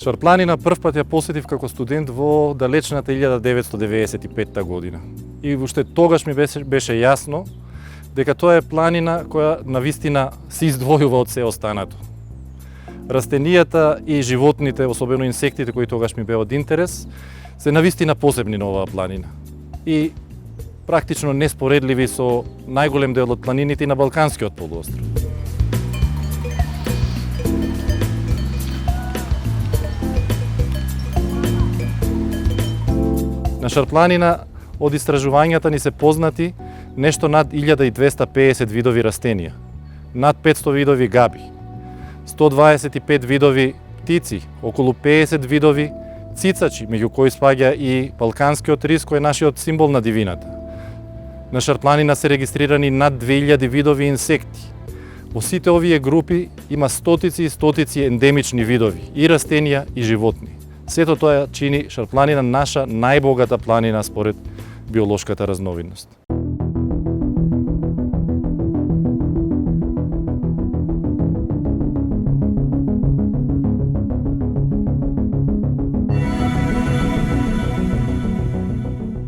Шарпланина прв пат ја посетив како студент во далечната 1995 година. И уште тогаш ми беше јасно дека тоа е планина која навистина се издвојува од се останато. Растенијата и животните, особено инсектите кои тогаш ми беа од интерес, се навистина посебни на оваа планина. И практично неспоредливи со најголем дел од планините на Балканскиот полуостров. На Шарпланина од истражувањата ни се познати нешто над 1250 видови растенија, над 500 видови габи, 125 видови птици, околу 50 видови цицачи, меѓу кои спаѓа и балканскиот рис кој е нашиот символ на дивината. На Шарпланина се регистрирани над 2000 видови инсекти. Во сите овие групи има стотици и стотици ендемични видови, и растенија и животни. Сето тоа чини Шарпланина наша најбогата планина според биолошката разновидност.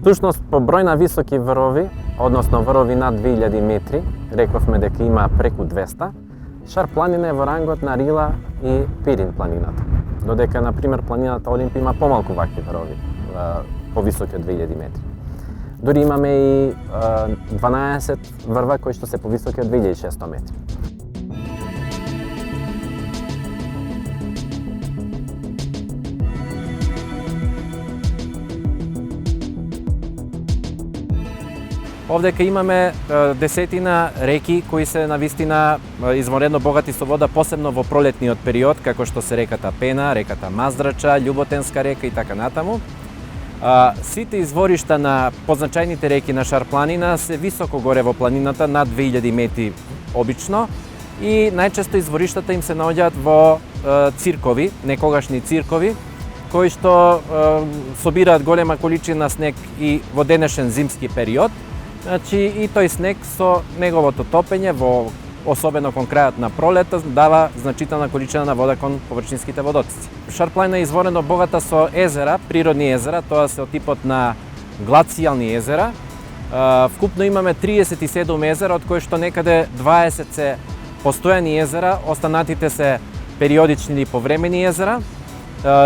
Всушност, по број на високи врвови, односно врвови над 2000 метри, рековме дека има преку 200, Шарпланина е во рангот на Рила и Пирин планината. Додека, например, планината Олимп има помалку вакви врвови, повисоки од 2000 метри. Дури имаме и 12 врва кои што се повисоки од 2600 метри. Овдека имаме десетина реки кои се навистина изморедно богати со вода, посебно во пролетниот период, како што се реката Пена, реката Маздрача, Љуботенска река и така натаму. Сите изворишта на позначајните реки на Шарпланина се високо горе во планината, над 2000 метри обично, и најчесто извориштата им се наоѓаат во циркови, некогашни циркови, кои што собираат голема количина снег и во денешен зимски период. Значи, и тој снег со неговото топење, особено кон крајот на пролета, дава значителна количина на вода кон површинските водоци. Шарпланина е изворено богата со езера, природни езера, тоа се од типот на глацијални езера. Вкупно имаме 37 езера, од кои што некаде 20 се постојани езера, останатите се периодични или повремени езера.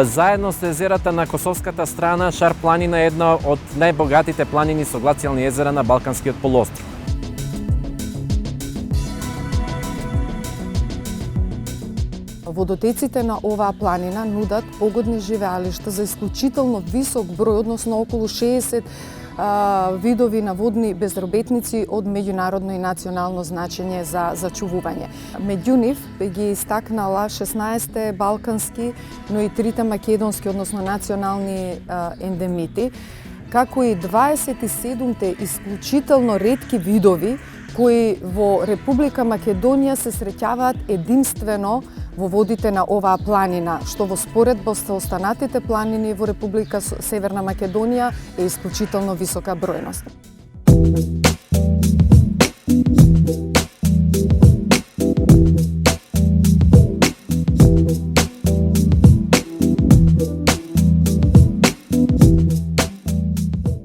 Заедно со езерата на косовската страна, Шарпланина е една од најбогатите планини со глацијални езера на Балканскиот полуостров. Водотеците на оваа планина нудат погодни живеалишта за исклучително висок број, односно околу 60 видови на водни безробетници од меѓународно и национално значење за зачувување. Меѓу нив ги истакнала 16 балкански, но и 3 македонски, односно национални ендемити, како и 27 исклучително ретки видови кои во Република Македонија се среќаваат единствено во водите на оваа планина, што во споредба со останатите планини во Република Северна Македонија е исклучително висока бројност.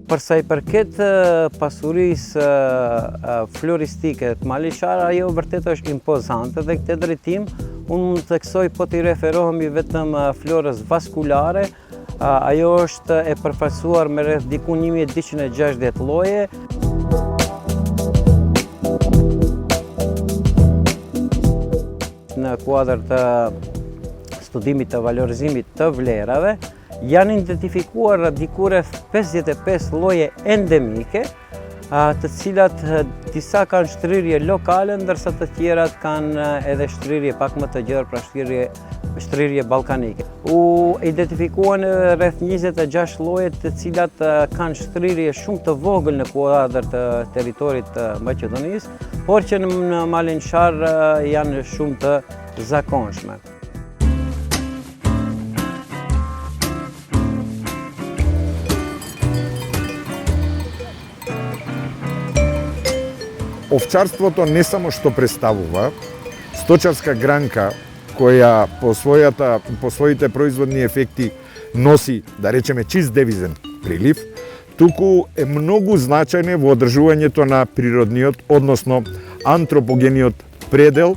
Për sa i përket pasurisë floristike të Malishar, ajo vërtet është impozante dhe këtë drejtim unë mund të theksoj po t'i referohemi vetëm florës vaskulare. Ajo është e përfaqësuar me rreth diku 1260 lloje. Në kuadër të studimit të valorizimit të vlerave, janë identifikuar diku rreth 55 lloje endemike, të cilat disa kanë shtrirje lokale, ndërsa të tjerat kanë edhe shtrirje pak më të gjerë, pra shtrirje ballkanike. U identifikuan rreth 26 lloje të cilat kanë shtrirje shumë të vogël në kuadër të territorit të Maqedonisë, por që në Malinshar janë shumë të zakonshme. Овчарството не само што представува сточарска гранка која по своите производни ефекти носи, да речеме, чист девизен прилив, туку е многу значајна во одржувањето на природниот, односно антропогениот предел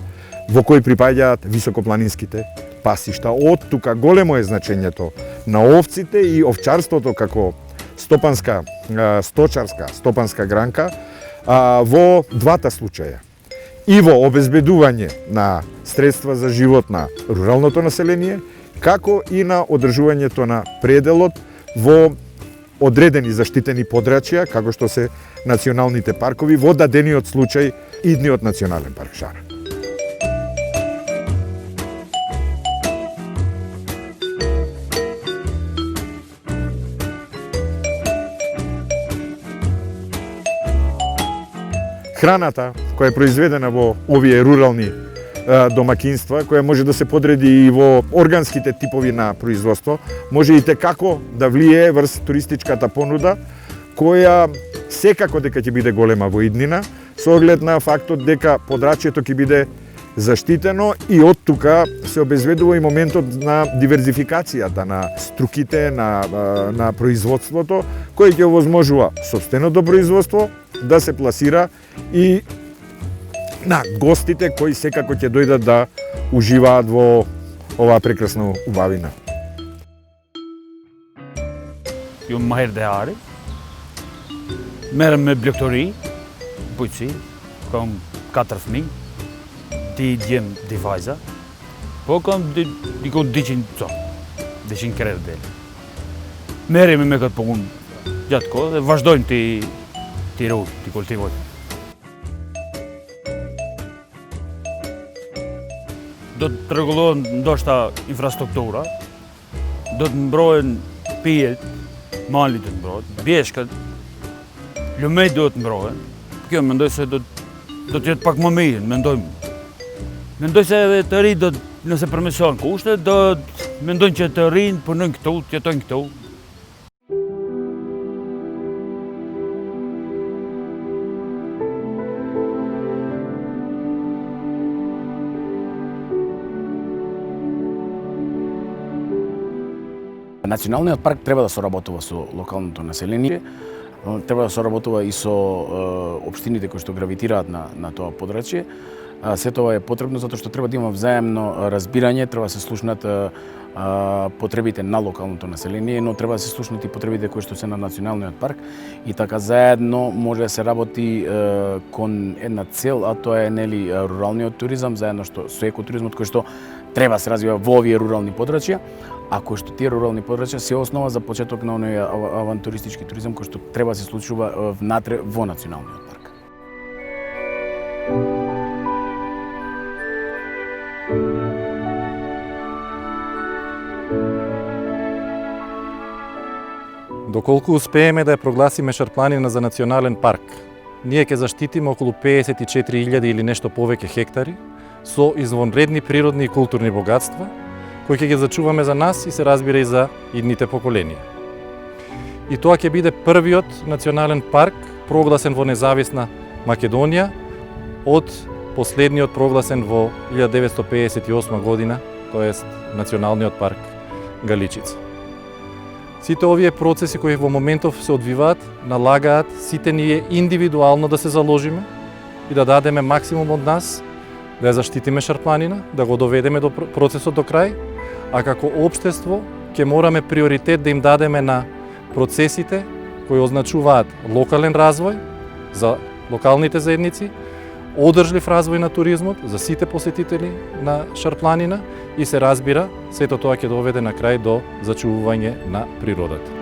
во кој припаѓаат високопланинските пасишта. Од тука големо е значењето на овците и овчарството како стопанска гранка во двата случаја. И во обезбедување на средства за живот на руралното население, како и на одржувањето на пределот во одредени заштитени подрачја, како што се националните паркови, во дадениот случај идниот национален парк Шара. Храната која е произведена во овие рурални домакинства, која може да се подреди и во органските типови на производство, може и текако да влие врз туристичката понуда, која секако дека ќе биде голема во иднина, со оглед на фактот дека подрачјето ќе биде заштитено и од тука се обезведува и моментот на диверзификацијата на струките, на производството, кој ќе овозможува сопственото производство да се пласира и на гостите кои секако ќе дојдат да уживаат во оваа прекрасна убавина. Jo më herë dhe ari, merrem me blegtori, bujqësi, kam 4 fëmijë, di djem, di vajza, po kam dikon 200 krerë del. Merremi me këtë punë gjatë kohë dhe vazhdojmë ti rrugë, ti kultivojmë. Do të rregullohen ndoshta infrastruktura, do të mbrohen pijet, mali do të mbrohet, bjeshkët, lumet do të mbrohen. Kjo mendoj se do të jetë pak më mirë, mendoj se edhe të rinj nëse përmirësohen kushtet, do mendojnë që të rinj punojnë këtu, të jetojnë këtu. Националниот парк треба да соработува со локалното население, треба да соработува и со општините кои што гравитираат на тоа подрачје. Се тоа е потребно затоа што треба да има взаемно разбирање, треба да се слушнат потребите на локалното население, но треба да се слушнат и потребите кои што се на националниот парк и така заедно може да се работи кон една цел, а тоа е руралниот туризам заедно со екотуризмот кој што треба да се развива во овие рурални подрачја, а кој што тие рурални подрачја се основа за почеток на оној авантуристички туризам кој што треба да се случува внатре во националниот парк. Доколку успееме да ја прогласиме Шарпланина за национален парк, ние ќе заштитиме околу 54.000 или нешто повеќе хектари со извонредни природни и културни богатства, кои ќе ги зачуваме за нас и се разбира и за идните поколенија. И тоа ќе биде првиот национален парк прогласен во независна Македонија од последниот прогласен во 1958 година, тоест Националниот парк Галичица. Сите овие процеси кои во моментов се одвиваат, налагаат сите ние индивидуално да се заложиме и да дадеме максимум од нас, да ја заштитиме Шарпланина, да го доведеме до процесот до крај, а како општество ќе мораме приоритет да им дадеме на процесите кои означуваат локален развој за локалните заедници, одржлив развој на туризмот за сите посетители на Шарпланина и се разбира, сето тоа ќе доведе на крај до зачувување на природата.